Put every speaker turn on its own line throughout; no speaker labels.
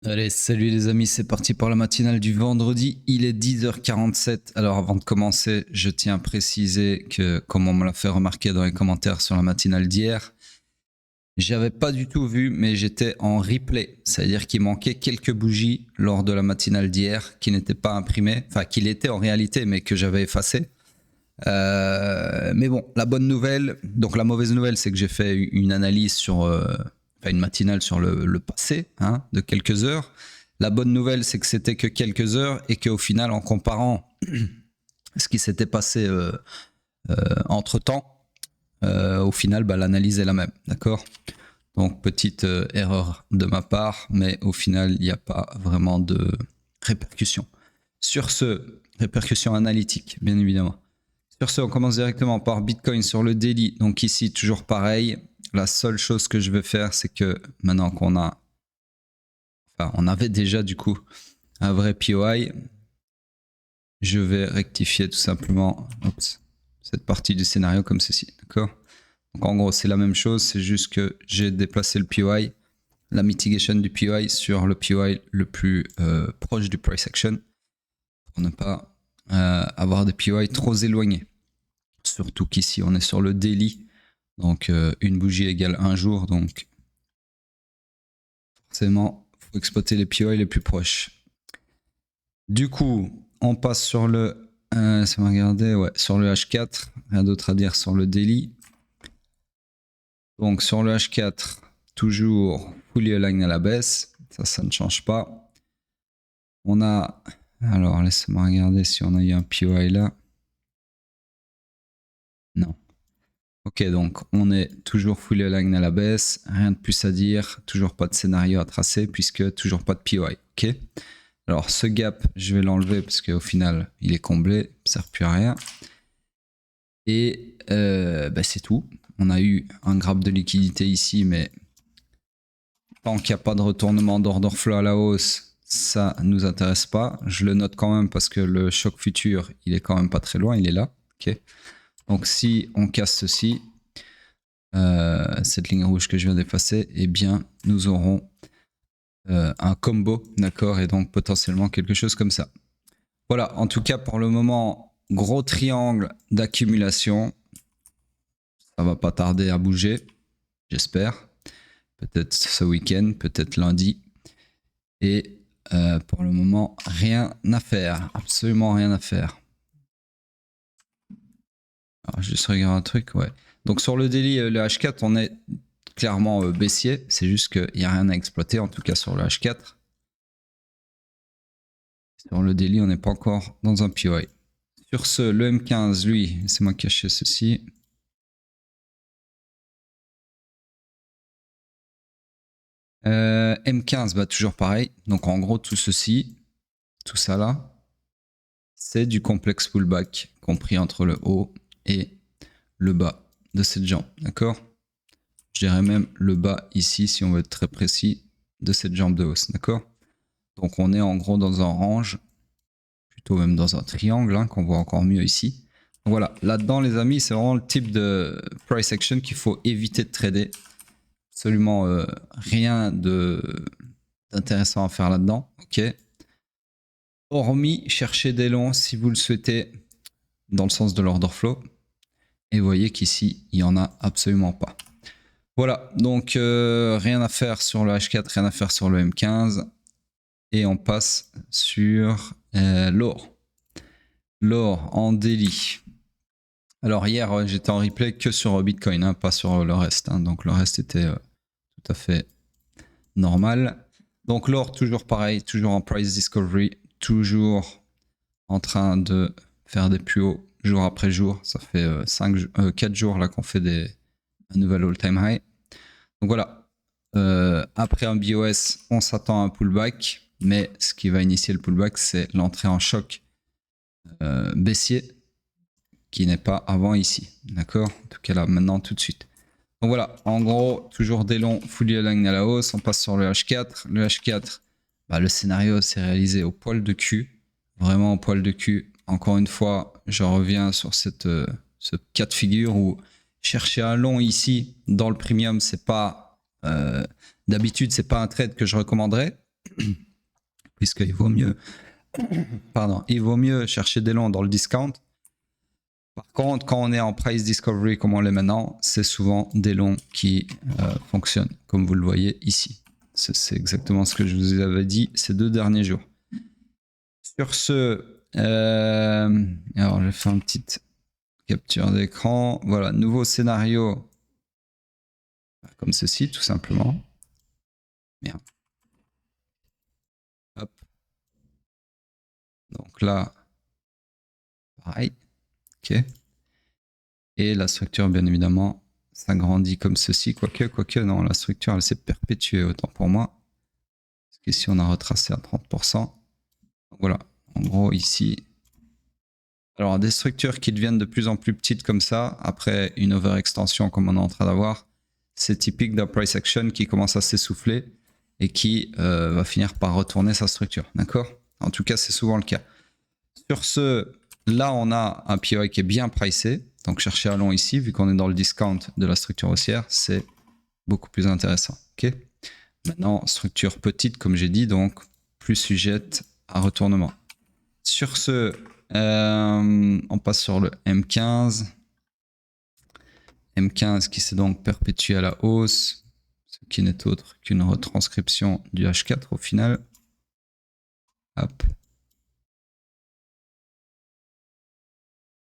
Allez, salut les amis, c'est parti pour la matinale du vendredi. Il est 10h47. Alors avant de commencer, je tiens à préciser que, comme on me l'a fait remarquer dans les commentaires sur la matinale d'hier, j'avais pas du tout vu, mais j'étais en replay. C'est-à-dire qu'il manquait quelques bougies lors de la matinale d'hier qui n'étaient pas imprimées, enfin qui l'étaient en réalité, mais que j'avais effacées. Mais bon, la bonne nouvelle, donc la mauvaise nouvelle, c'est que j'ai fait une analyse sur, une matinale sur le passé, hein, de quelques heures. La bonne nouvelle, c'est que c'était que quelques heures et qu'au final, en comparant ce qui s'était passé entre temps, au final, l'analyse est la même, d'accord. Donc petite erreur de ma part, mais au final, il n'y a pas vraiment de répercussions. Sur ce, répercussions analytiques, bien évidemment. Sur ce, on commence directement par Bitcoin sur le daily. Donc ici, toujours pareil. La seule chose que je vais faire, c'est que maintenant qu'on a... Enfin, on avait déjà du coup un vrai POI, je vais rectifier tout simplement cette partie du scénario comme ceci. D'accord? Donc en gros, c'est la même chose, c'est juste que j'ai déplacé le POI, la mitigation du POI sur le POI le plus proche du price action pour ne pas avoir des POI trop éloignés. Surtout qu'ici, on est sur le daily. Donc, une bougie égale un jour. Donc, forcément, il faut exploiter les POI les plus proches. Du coup, on passe sur le... ça m'a regardé, ouais, sur le H4. Rien d'autre à dire sur le daily. Donc, sur le H4, toujours fully align à la baisse. Ça ne change pas. On a... Alors, laissez-moi regarder si on a eu un POI là. Non. Ok, donc on est toujours fully align à la baisse, rien de plus à dire, toujours pas de scénario à tracer puisque toujours pas de POI. Ok. Alors ce gap, je vais l'enlever parce qu'au final il est comblé, ça ne sert plus à rien. Et c'est tout. On a eu un grab de liquidité ici, mais tant qu'il n'y a pas de retournement d'order flow à la hausse, ça ne nous intéresse pas. Je le note quand même parce que le choc futur, il est quand même pas très loin, il est là. Ok. Donc si on casse ceci, cette ligne rouge que je viens d'effacer, eh bien, nous aurons un combo, d'accord, et donc potentiellement quelque chose comme ça. Voilà, en tout cas, pour le moment, gros triangle d'accumulation. Ça va pas tarder à bouger, j'espère. Peut-être ce week-end, peut-être lundi. Et pour le moment, rien à faire, absolument rien à faire. Alors, juste regarder un truc, ouais. Donc sur le daily, le H4, on est clairement baissier. C'est juste qu'il n'y a rien à exploiter, en tout cas sur le H4. Sur le daily, on n'est pas encore dans un POI. Sur ce, le M15, lui, c'est moi qui ai caché ceci. M15, toujours pareil. Donc en gros, tout ceci, tout ça là, c'est du complexe pullback compris entre le haut et le bas de cette jambe. D'accord? Je dirais même le bas ici, si on veut être très précis, de cette jambe de hausse. D'accord? Donc on est en gros dans un range, plutôt même dans un triangle, hein, qu'on voit encore mieux ici. Donc voilà, là-dedans les amis, c'est vraiment le type de price action qu'il faut éviter de trader. Absolument rien d'intéressant à faire là-dedans. Ok. Hormis chercher des longs si vous le souhaitez dans le sens de l'order flow. Et vous voyez qu'ici, il n'y en a absolument pas. Voilà, donc rien à faire sur le H4, rien à faire sur le M15. Et on passe sur l'or. L'or en daily. Alors hier, j'étais en replay que sur Bitcoin, hein, pas sur le reste. Hein, donc le reste était tout à fait normal. Donc l'or, toujours pareil, toujours en price discovery, toujours en train de faire des plus hauts jour après jour. Ça fait 4 jours là qu'on fait un nouvel all-time high. Donc voilà, après un BOS, on s'attend à un pullback, mais ce qui va initier le pullback, c'est l'entrée en choc baissier qui n'est pas avant ici. D'accord? En tout cas là, maintenant, tout de suite. Donc voilà, en gros, toujours des longs fully aligned à la hausse. On passe sur le H4. Le H4, le scénario s'est réalisé au poil de cul. Vraiment au poil de cul. Encore une fois, je reviens sur ce cas de figure où chercher un long ici dans le premium, c'est pas d'habitude, c'est pas un trade que je recommanderais. puisqu'il vaut mieux, pardon, il vaut mieux chercher des longs dans le discount. Par contre, quand on est en price discovery comme on l'est maintenant, c'est souvent des longs qui fonctionnent, comme vous le voyez ici. C'est exactement ce que je vous avais dit ces 2 derniers jours. Sur ce, alors je vais faire une petite capture d'écran. Voilà, nouveau scénario comme ceci, tout simplement. Merde. Hop. Donc là, pareil. Ok. Et la structure, bien évidemment, s'agrandit comme ceci. Quoique, non, la structure, elle s'est perpétuée autant pour moi. Parce qu'ici, on a retracé à 30%. Donc voilà, en gros, ici. Alors, des structures qui deviennent de plus en plus petites comme ça, après une overextension comme on est en train d'avoir, c'est typique d'un price action qui commence à s'essouffler et qui va finir par retourner sa structure. D'accord? En tout cas, c'est souvent le cas. Sur ce, là, on a un POI qui est bien pricé. Donc, chercher à long ici, vu qu'on est dans le discount de la structure haussière, c'est beaucoup plus intéressant. Okay. Maintenant, structure petite, comme j'ai dit, donc plus sujette à retournement. Sur ce, on passe sur le M15. M15 qui s'est donc perpétué à la hausse, ce qui n'est autre qu'une retranscription du H4 au final. Hop.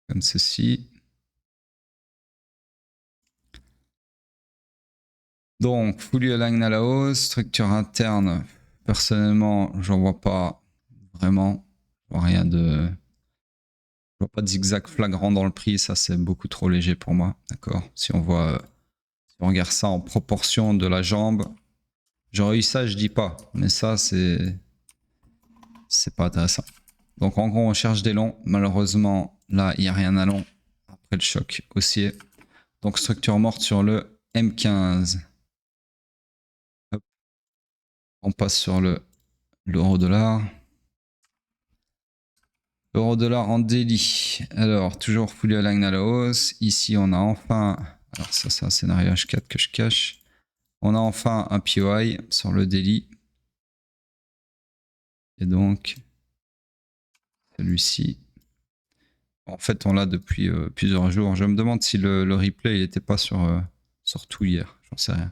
Comme ceci. Donc, fully align à la hausse, structure interne, personnellement, j'en vois pas vraiment. Je vois rien de... Je vois pas de zigzag flagrant dans le prix, ça c'est beaucoup trop léger pour moi, d'accord. Si on voit, si on regarde ça en proportion de la jambe, j'aurais eu ça, je dis pas, mais ça c'est pas intéressant. Donc en gros, on cherche des longs. Malheureusement, là, il n'y a rien à long après le choc haussier. Donc structure morte sur le M15. Hop. On passe sur l'euro-dollar. L'euro-dollar en daily. Alors, toujours fully align à la hausse. Ici, on a enfin... Alors ça, c'est un scénario H4 que je cache. On a enfin un POI sur le daily. Et donc, celui-ci... En fait, on l'a depuis plusieurs jours. Je me demande si le replay n'était pas sur tout hier. J'en sais rien.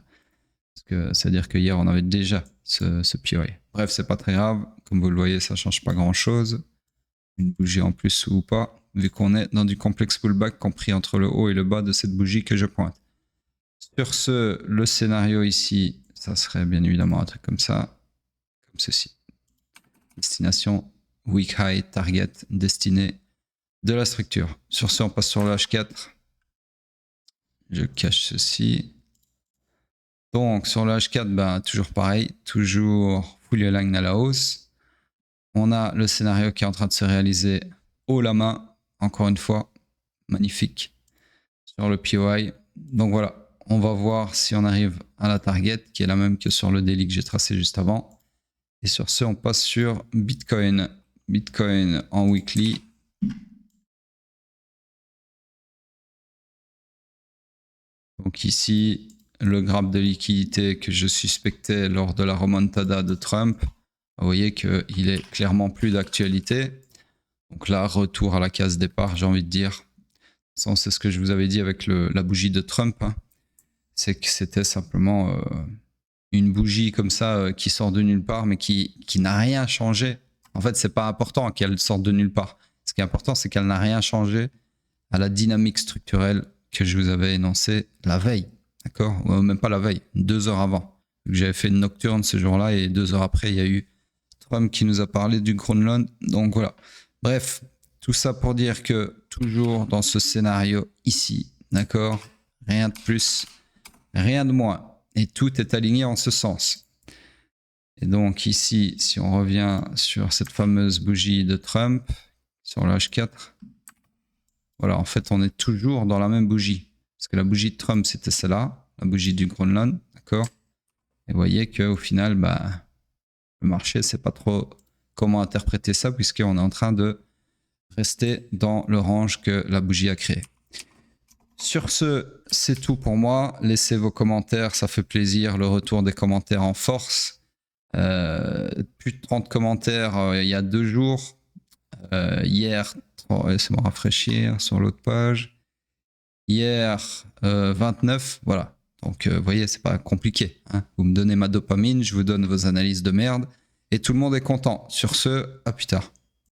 Parce que c'est-à-dire que hier, on avait déjà ce POI. Bref, c'est pas très grave. Comme vous le voyez, ça change pas grand-chose. Une bougie en plus ou pas, vu qu'on est dans du complexe pullback compris entre le haut et le bas de cette bougie que je pointe. Sur ce, le scénario ici, ça serait bien évidemment un truc comme ça, comme ceci. Destination, weak high, target, destinée de la structure. Sur ce, on passe sur le H4. Je cache ceci. Donc, sur le H4, ben, toujours pareil, toujours fully align à la hausse. On a le scénario qui est en train de se réaliser haut la main, encore une fois, magnifique, sur le POI. Donc voilà, on va voir si on arrive à la target, qui est la même que sur le daily que j'ai tracé juste avant. Et sur ce, on passe sur Bitcoin. Bitcoin en weekly. Donc ici, le graphe de liquidité que je suspectais lors de la remontada de Trump. Vous voyez qu'il est clairement plus d'actualité. Donc là, retour à la case départ, j'ai envie de dire. C'est ce que je vous avais dit avec la bougie de Trump. Hein. C'est que c'était simplement une bougie comme ça qui sort de nulle part, mais qui n'a rien changé. En fait, c'est pas important qu'elle sorte de nulle part. Ce qui est important, c'est qu'elle n'a rien changé à la dynamique structurelle que je vous avais énoncée la veille. D'accord? Ou même pas la veille, 2 heures avant. J'avais fait une nocturne ce jour-là et 2 heures après, il y a eu Trump qui nous a parlé du Groenland. Donc voilà. Bref, tout ça pour dire que toujours dans ce scénario ici, d'accord? Rien de plus, rien de moins. Et tout est aligné en ce sens. Et donc ici, si on revient sur cette fameuse bougie de Trump, sur le H4, voilà, en fait, on est toujours dans la même bougie. Parce que la bougie de Trump, c'était celle-là, la bougie du Groenland, d'accord? Et vous voyez qu'au final, bah, le marché ne sait pas trop comment interpréter ça, puisqu'on est en train de rester dans le range que la bougie a créé. Sur ce, c'est tout pour moi. Laissez vos commentaires, ça fait plaisir. Le retour des commentaires en force. Plus de 30 commentaires il y a 2 jours. Hier, laissez-moi rafraîchir sur l'autre page. Hier, 29, voilà. Donc, vous voyez, c'est pas compliqué. Hein. Vous me donnez ma dopamine, je vous donne vos analyses de merde, et tout le monde est content. Sur ce, à plus tard.